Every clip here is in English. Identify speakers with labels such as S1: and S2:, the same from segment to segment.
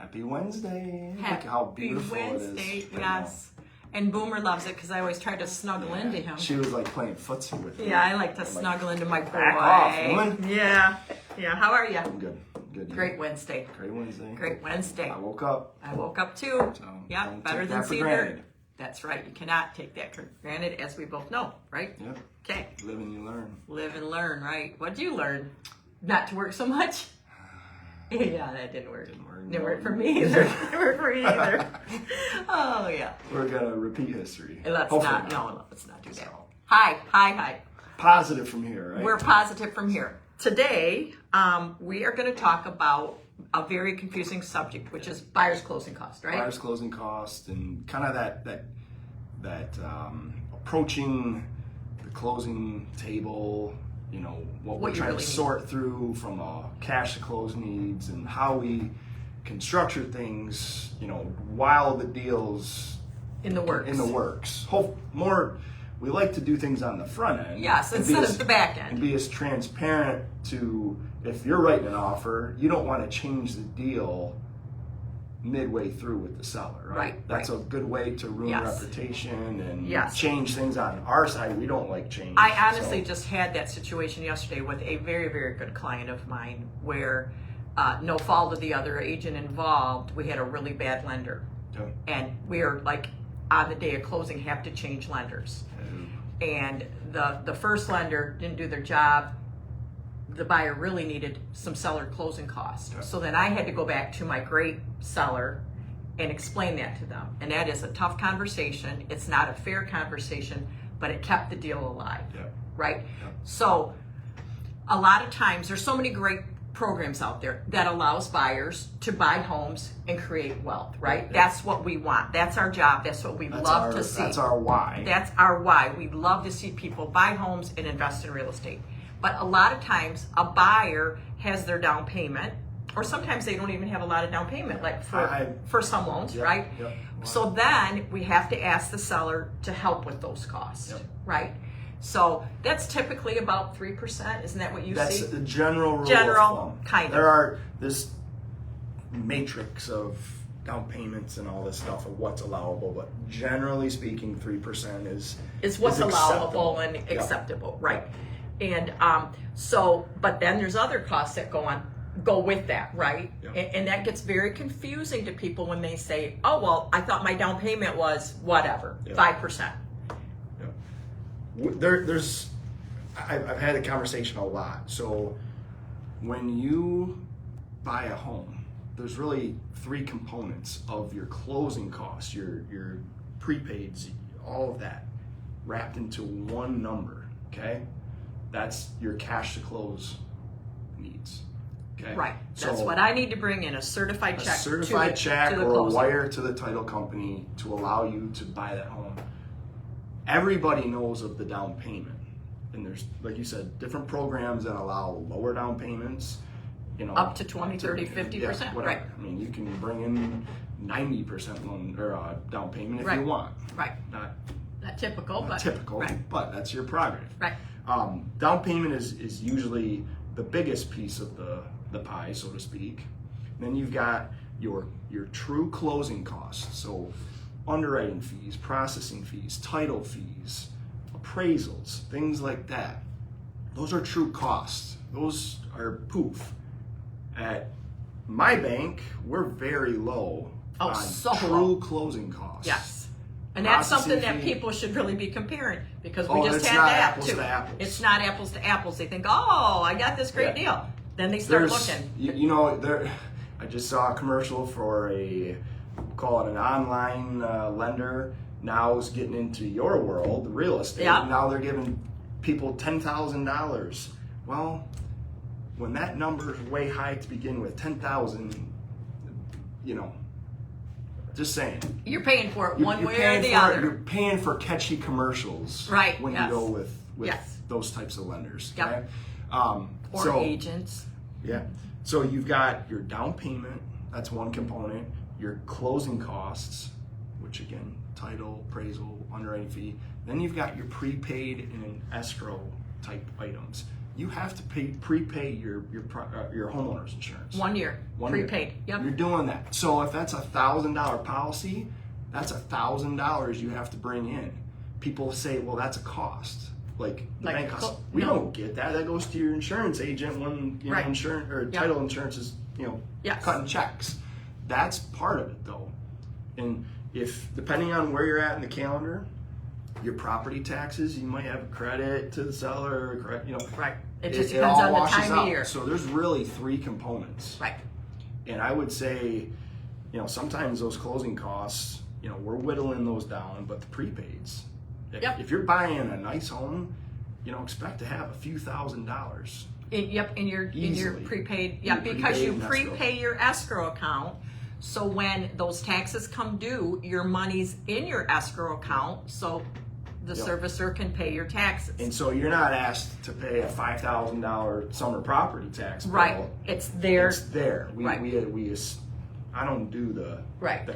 S1: Happy Wednesday.
S2: Happy
S1: Look how beautiful
S2: Wednesday,
S1: it is.
S2: yes. And Boomer loves it because I always try to snuggle into him.
S1: She was like playing footsie with me.
S2: Yeah, I like to snuggle into my boy.
S1: Back off, woman.
S2: Yeah. How are you?
S1: I'm good. Good.
S2: Great Wednesday.
S1: Great Wednesday.
S2: Great Wednesday.
S1: I woke up.
S2: too.
S1: So
S2: Yeah,
S1: don't
S2: better
S1: take
S2: than
S1: that for
S2: Cedar.
S1: granted.
S2: That's right. You cannot take that for granted, as we both know, right?
S1: Yep.
S2: Okay.
S1: Live and you learn.
S2: Live and learn, right? What'd you learn? Not to work so much? Yeah, that didn't work. Didn't work for me either. Didn't work for me either. Oh, yeah.
S1: We're going to repeat history.
S2: Let's
S1: Hopefully
S2: not do that. Hi.
S1: Positive from here, right?
S2: We're positive from here. Today, we are going to talk about a very confusing subject, which is buyer's closing cost, right?
S1: Buyer's closing cost and kind of that approaching the closing table, you know, what we're trying to sort through from a cash to close needs and how we can structure things, you know, while the deal's
S2: in the works.
S1: We like to do things on the front end.
S2: Yes, instead of the back end.
S1: And be as transparent to, if you're writing an offer, you don't want to change the deal midway through with the seller, right? That's a good way to ruin reputation and change things on our side. We don't like change.
S2: I honestly just had that situation yesterday with a very, very good client of mine where no fault of the other agent involved, we had a really bad lender.
S1: Yeah.
S2: And we are like on the day of closing have to change lenders. And the first lender didn't do their job. The buyer really needed some seller closing costs.
S1: Yeah.
S2: So then I had to go back to my great seller and explain that to them. And that is a tough conversation. It's not a fair conversation, but it kept the deal alive, right? Yeah. So a lot of times there's so many great programs out there that allows buyers to buy homes and create wealth, right? Yeah. That's what we want. That's our job. That's what we love to see.
S1: That's our why.
S2: That's our why. We love to see people buy homes and invest in real estate. But a lot of times a buyer has their down payment, or sometimes they don't even have a lot of down payment, like for some loans, right? Yep. Wow. So then we have to ask the seller to help with those costs, right? So that's typically about 3%. Isn't that what you see?
S1: That's the general rule of thumb.
S2: Kind of.
S1: There are this matrix of down payments and all this stuff of what's allowable, but generally speaking, 3% is
S2: what's allowable
S1: acceptable.
S2: And acceptable, right? And but then there's other costs that go with that, right? And that gets very confusing to people when they say, "Oh, well, I thought my down payment was whatever, 5%."
S1: I've had a conversation a lot. So when you buy a home, there's really three components of your closing costs, your prepaids, all of that wrapped into one number, okay? That's your cash to close needs. Okay.
S2: Right. That's what I need to bring in, a certified check.
S1: A certified check
S2: or
S1: a wire to the title company to allow you to buy that home. Everybody knows of the down payment. And there's, like you said, different programs that allow lower down payments, you know.
S2: Up to 20, 30, 50%. Right.
S1: I mean, you can bring in 90% loan or down payment if you want.
S2: Right. Not typical,
S1: but that's your prerogative.
S2: Right.
S1: Down payment is usually the biggest piece of the pie, so to speak. Then you've got your true closing costs. So underwriting fees, processing fees, title fees, appraisals, things like that. Those are true costs. Those are poof. At my bank, we're very low on true closing costs.
S2: Yes. And that's something that people should really be comparing, because we just had that too. It's not apples to apples. They think, oh, I got this great deal. Then they start looking.
S1: You know, I just saw a commercial for call it an online lender. Now is getting into your world, real estate. Yeah. Now they're giving people $10,000. Well, when that number is way high to begin with, 10,000, you know. Just saying.
S2: You're paying for it one way or the other.
S1: You're paying for catchy commercials when you go with those types of lenders.
S2: Yep.
S1: Okay?
S2: Or agents.
S1: Yeah. So you've got your down payment, that's one component, your closing costs, which again, title, appraisal, underwriting fee. Then you've got your prepaid and escrow type items. you have to prepay your homeowner's insurance.
S2: 1 year,
S1: 1 year.
S2: prepaid. Yep.
S1: You're doing that. So if that's $1,000 policy, that's $1,000 you have to bring in. People say, well, that's a cost. Like the bank cost. We don't get that. That goes to your insurance agent when
S2: Right.
S1: insurance or title insurance is
S2: Yes.
S1: cutting checks. That's part of it though. And if depending on where you're at in the calendar, your property taxes, you might have a credit to the seller, or
S2: Right. It just depends
S1: all
S2: on the
S1: washes
S2: time
S1: out.
S2: of year.
S1: So there's really 3 components.
S2: Right.
S1: And I would say, sometimes those closing costs, we're whittling those down, but the prepaids. If you're buying a nice home, expect to have a few $1,000s.
S2: In your
S1: Easily.
S2: prepaid,
S1: Your
S2: because you
S1: prepaid and escrow.
S2: prepay your escrow account. So when those taxes come due, your money's in your escrow account, so the servicer can pay your taxes.
S1: And so you're not asked to pay a $5,000 summer property tax bill.
S2: Right. It's there.
S1: It's there.
S2: Right.
S1: I don't do the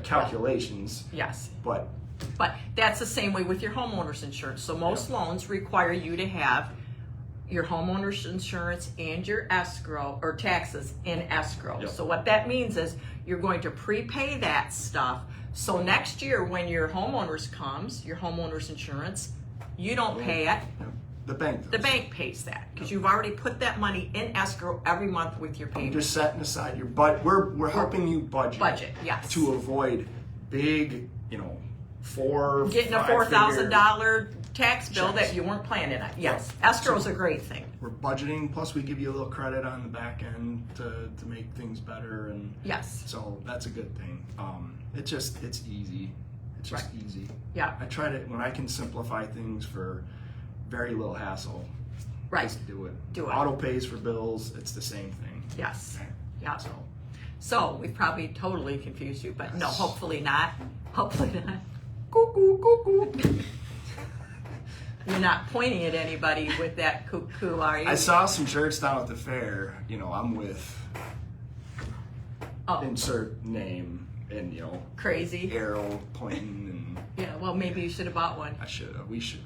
S1: calculations.
S2: Yes.
S1: But
S2: that's the same way with your homeowner's insurance. So most loans require you to have your homeowner's insurance and your escrow or taxes in escrow.
S1: Yep.
S2: So what that means is you're going to prepay that stuff. So next year when your homeowner's comes, your homeowner's insurance, you don't pay it.
S1: the bank does.
S2: The bank pays that because you've already put that money in escrow every month with your
S1: You're
S2: payment.
S1: just setting aside your budget. We're helping you budget.
S2: Yes.
S1: To avoid big,
S2: Getting a $4,000 tax bill that you weren't planning on. Yes, escrow's a great thing.
S1: We're budgeting, plus we give you a little credit on the back end to make things better, and
S2: Yes.
S1: so that's a good thing. It's easy. It's just easy.
S2: Yeah.
S1: I try to, when I can simplify things for very little hassle,
S2: Right.
S1: just do it.
S2: Do it.
S1: Auto pays for bills, it's the same thing.
S2: Yes. Yeah.
S1: So
S2: So we've probably totally confused you, but no, hopefully not. Hopefully not.
S1: cuckoo, cuckoo.
S2: You're not pointing at anybody with that cuckoo, are you?
S1: I saw some shirts down at the fair. I'm with insert name and
S2: Crazy.
S1: arrow pointing, and
S2: Yeah. Well, maybe you should have bought one.
S1: I should have. We should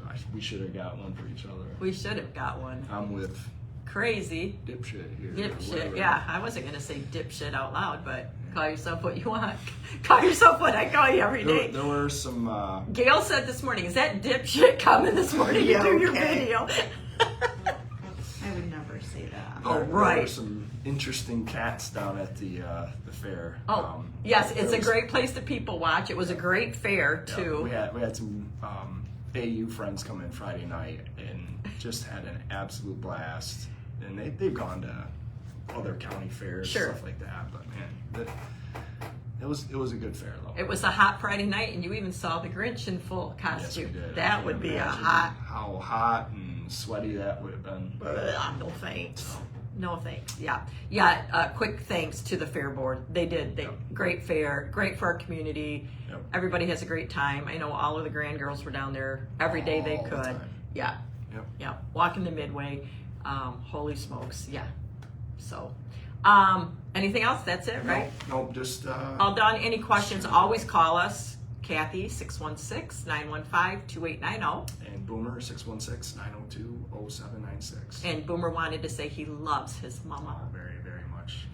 S1: have got one for each other.
S2: We should have got one.
S1: I'm with
S2: Crazy.
S1: dipshit here. or
S2: Dipshit.
S1: whatever.
S2: Yeah. I wasn't gonna say dipshit out loud, but call yourself what you want. Call yourself what I call you every day.
S1: There were some.
S2: Gail said this morning, "Is that dipshit coming this morning to do your
S3: Okay.
S2: video?"
S3: I would never say that.
S2: Oh,
S1: there
S2: right.
S1: were some interesting cats down at the fair.
S2: Oh, yes,
S1: there
S2: it's a
S1: was-
S2: great place to people watch. It was a great fair
S1: yeah,
S2: too.
S1: We had some AU friends come in Friday night and just had an absolute blast. And they've gone to other county fairs,
S2: Sure.
S1: stuff like that. But man, it was a good fair though.
S2: It was a hot Friday night, and you even saw the Grinch in full
S1: Yes, we
S2: costume.
S1: did. I
S2: That
S1: can't
S2: would be a
S1: imagine
S2: hot.
S1: how hot and sweaty that would have been.
S2: No thanks. No thanks. Yeah. Quick thanks to the fair board. They did. Great fair. Great for our community.
S1: Yep.
S2: Everybody has a great time. I know all of the grand girls were down there every day they
S1: All the
S2: could.
S1: time.
S2: Yeah.
S1: Yep.
S2: Yeah. Walking the Midway. Holy smokes. Yeah. So, anything else? That's it, right?
S1: Nope, just
S2: All done. Any questions? Always call us. Kathy, 616-915-2890.
S1: and Boomer 616-902-0796.
S2: And Boomer wanted to say he loves his mama.
S1: Very, very much.